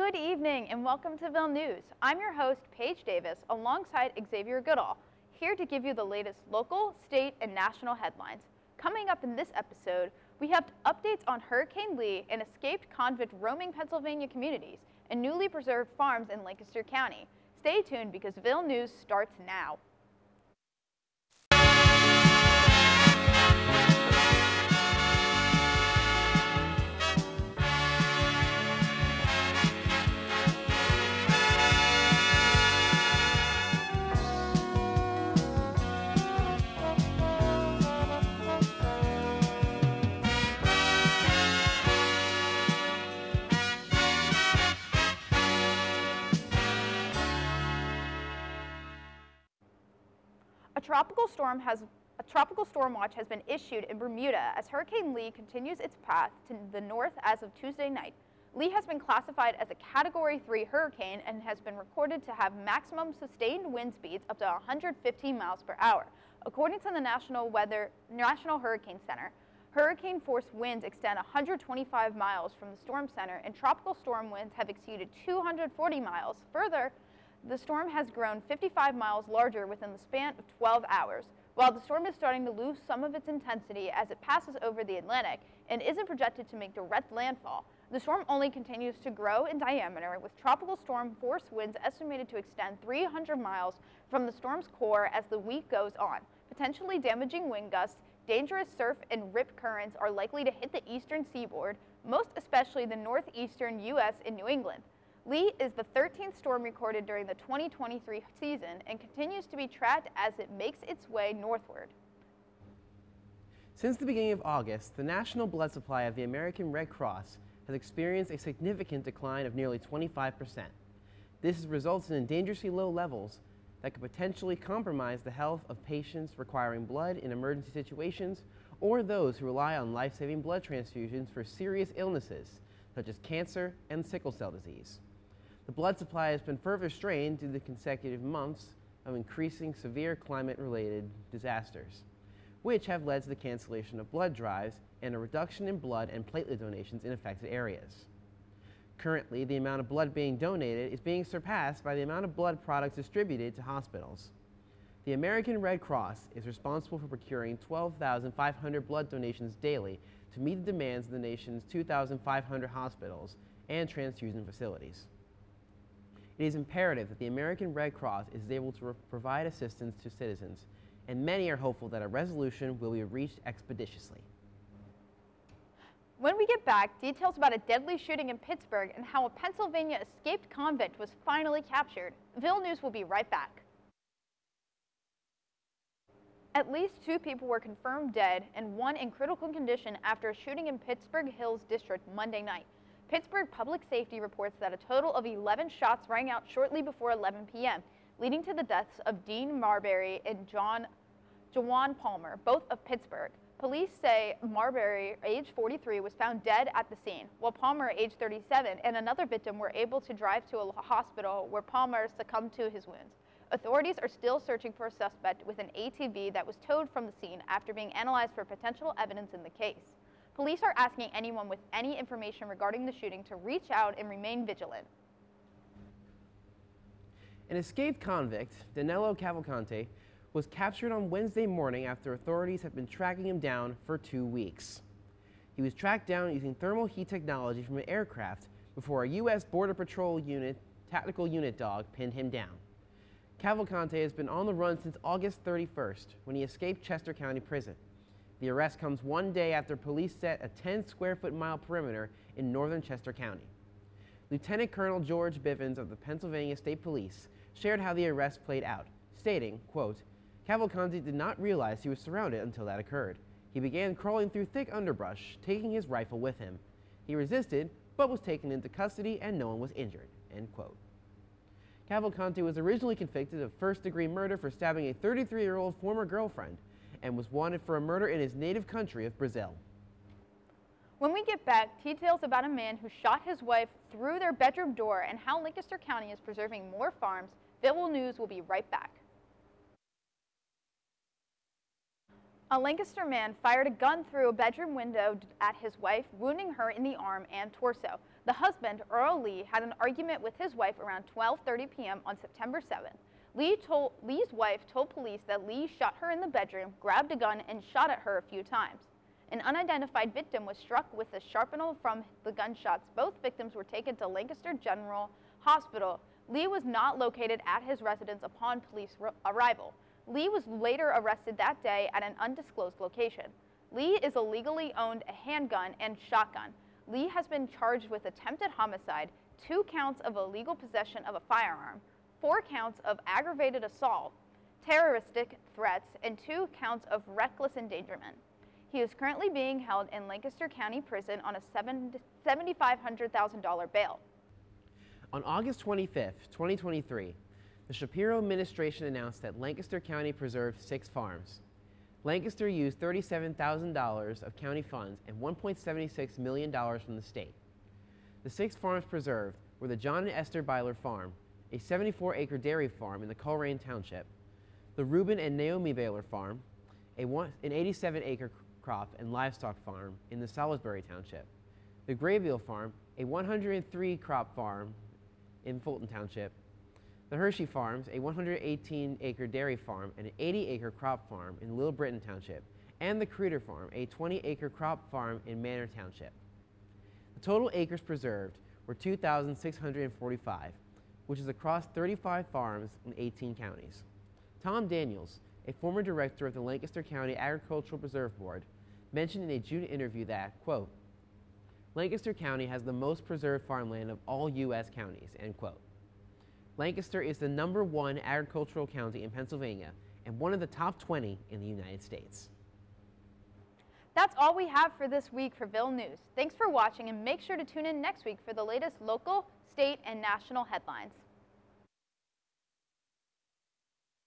Good evening and welcome to Ville News. I'm your host, Payje Davis, alongside Xavier Goodall, here to give you the latest local, state, and national headlines. Coming up in this episode, we have updates on Hurricane Lee and escaped convict roaming Pennsylvania communities and newly preserved farms in Lancaster County. Stay tuned because Ville News starts now. A tropical storm watch has been issued in Bermuda as Hurricane Lee continues its path to the north as of Tuesday night. Lee has been classified as a Category 3 hurricane and has been recorded to have maximum sustained wind speeds up to 115 miles per hour. According to the National Hurricane Center, hurricane force winds extend 125 miles from the storm center and tropical storm winds have exceeded 240 miles. Further, the storm has grown 55 miles larger within the span of 12 hours. While the storm is starting to lose some of its intensity as it passes over the Atlantic and isn't projected to make direct landfall, the storm only continues to grow in diameter, with tropical storm force winds estimated to extend 300 miles from the storm's core as the week goes on. Potentially damaging wind gusts, dangerous surf and rip currents are likely to hit the eastern seaboard, most especially the northeastern U.S. and New England. Lee is the 13th storm recorded during the 2023 season and continues to be tracked as it makes its way northward. Since the beginning of August, the national blood supply of the American Red Cross has experienced a significant decline of nearly 25%. This results in dangerously low levels that could potentially compromise the health of patients requiring blood in emergency situations or those who rely on life-saving blood transfusions for serious illnesses such as cancer and sickle cell disease. The blood supply has been further strained due to the consecutive months of increasing severe climate-related disasters, which have led to the cancellation of blood drives and a reduction in blood and platelet donations in affected areas. Currently, the amount of blood being donated is being surpassed by the amount of blood products distributed to hospitals. The American Red Cross is responsible for procuring 12,500 blood donations daily to meet the demands of the nation's 2,500 hospitals and transfusion facilities. It is imperative that the American Red Cross is able to provide assistance to citizens, and many are hopeful that a resolution will be reached expeditiously. When we get back, details about a deadly shooting in Pittsburgh and how a Pennsylvania escaped convict was finally captured. Ville News will be right back. At least 2 people were confirmed dead and 1 in critical condition after a shooting in Pittsburgh Hills District Monday night. Pittsburgh Public Safety reports that a total of 11 shots rang out shortly before 11 p.m., leading to the deaths of Dean Marbury and Jawan Palmer, both of Pittsburgh. Police say Marbury, age 43, was found dead at the scene, while Palmer, age 37, and another victim were able to drive to a hospital where Palmer succumbed to his wounds. Authorities are still searching for a suspect with an ATV that was towed from the scene after being analyzed for potential evidence in the case. Police are asking anyone with any information regarding the shooting to reach out and remain vigilant. An escaped convict, Danilo Cavalcante, was captured on Wednesday morning after authorities have been tracking him down for 2 weeks. He was tracked down using thermal heat technology from an aircraft before a U.S. Border Patrol tactical unit dog pinned him down. Cavalcante has been on the run since August 31st, when he escaped Chester County Prison. The arrest comes 1 day after police set a 10-square-foot-mile perimeter in northern Chester County. Lieutenant Colonel George Bivens of the Pennsylvania State Police shared how the arrest played out, stating, quote, "Cavalcante did not realize he was surrounded until that occurred. He began crawling through thick underbrush, taking his rifle with him. He resisted, but was taken into custody and no one was injured," end quote. Cavalcante was originally convicted of first-degree murder for stabbing a 33-year-old former girlfriend and was wanted for a murder in his native country of Brazil. When we get back, details about a man who shot his wife through their bedroom door and how Lancaster County is preserving more farms. Ville News will be right back. A Lancaster man fired a gun through a bedroom window at his wife, wounding her in the arm and torso. The husband, Earl Lee, had an argument with his wife around 12:30 p.m. on September 7th. Lee's wife told police that Lee shot her in the bedroom, grabbed a gun, and shot at her a few times. An unidentified victim was struck with the shrapnel from the gunshots. Both victims were taken to Lancaster General Hospital. Lee was not located at his residence upon police arrival. Lee was later arrested that day at an undisclosed location. Lee is illegally owned a handgun and shotgun. Lee has been charged with attempted homicide, 2 counts of illegal possession of a firearm, 4 counts of aggravated assault, terroristic threats, and 2 counts of reckless endangerment. He is currently being held in Lancaster County Prison on a $7,500,000 bail. On August 25, 2023, the Shapiro administration announced that Lancaster County preserved 6 farms. Lancaster used $37,000 of county funds and $1.76 million from the state. The 6 farms preserved were the John and Esther Byler Farm, a 74-acre dairy farm in the Coleraine Township, the Reuben and Naomi Baylor Farm, an 87-acre crop and livestock farm in the Salisbury Township, the Grayville Farm, a 103-crop farm in Fulton Township, the Hershey Farms, a 118-acre dairy farm and an 80-acre crop farm in Little Britain Township, and the Creeder Farm, a 20-acre crop farm in Manor Township. The total acres preserved were 2,645, which is across 35 farms in 18 counties. Tom Daniels, a former director of the Lancaster County Agricultural Preserve Board, mentioned in a June interview that, quote, Lancaster County has the most preserved farmland of all U.S. counties, end quote. Lancaster is the #1 agricultural county in Pennsylvania and one of the top 20 in the United States. That's all we have for this week for Ville News. Thanks for watching, and make sure to tune in next week for the latest local, state, and national headlines.